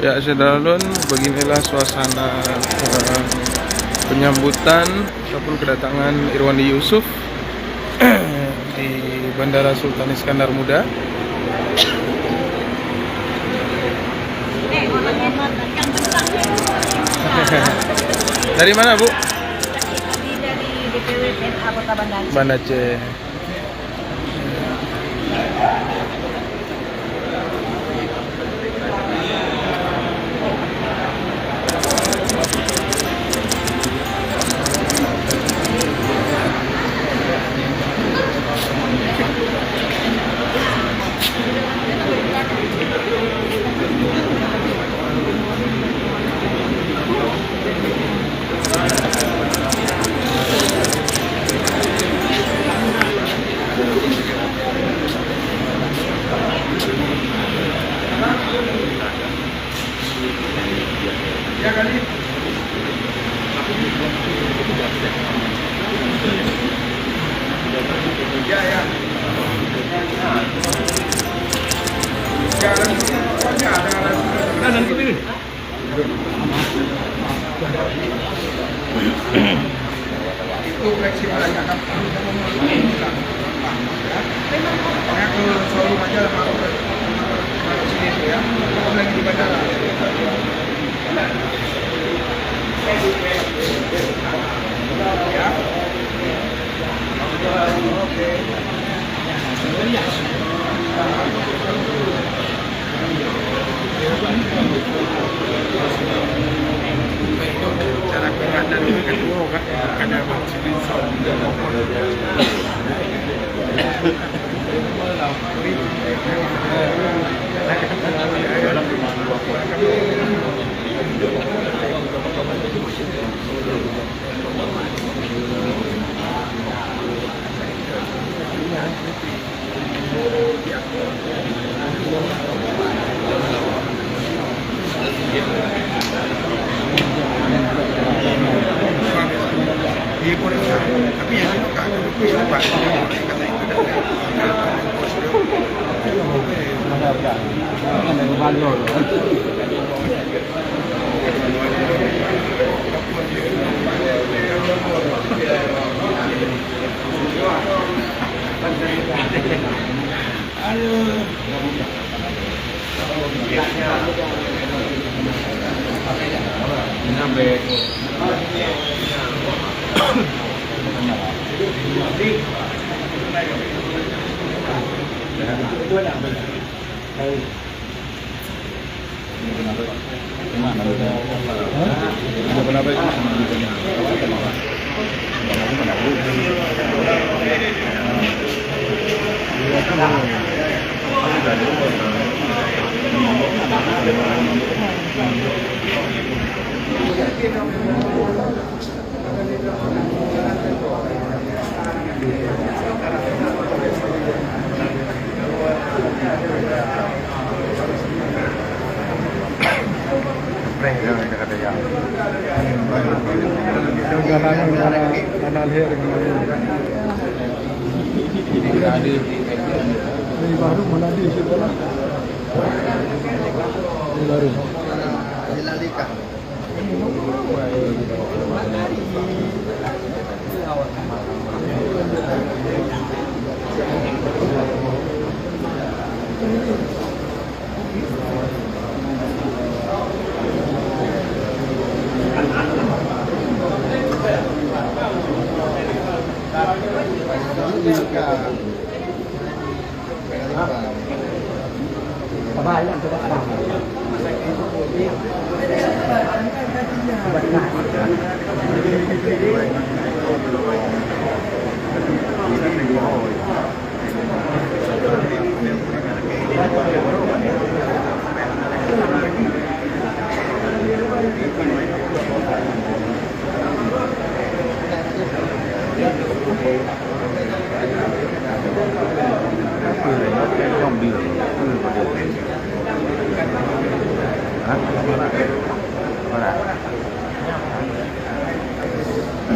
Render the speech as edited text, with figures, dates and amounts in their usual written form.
Ya, Saudara-saudara, beginilah suasana penyambutan ataupun kedatangan Irwandi Yusuf di Bandara Sultan Iskandar Muda. Dari mana, Bu? Dari DPW TNA Kota Banda Aceh. Banda Aceh. Ya kali. Ya ya. Kanan kiri. Itu fleksibel aja kan. Makanya ke showroom aja lah mau sini itu ya. Kalau lagi di bandara. Ya. Oke. Cara kegiatan ini kedua kan ada masjid tapi yang itu kan lupa kata itu ini baru Manadi sekolah. Ini baru. Hilalika. Apa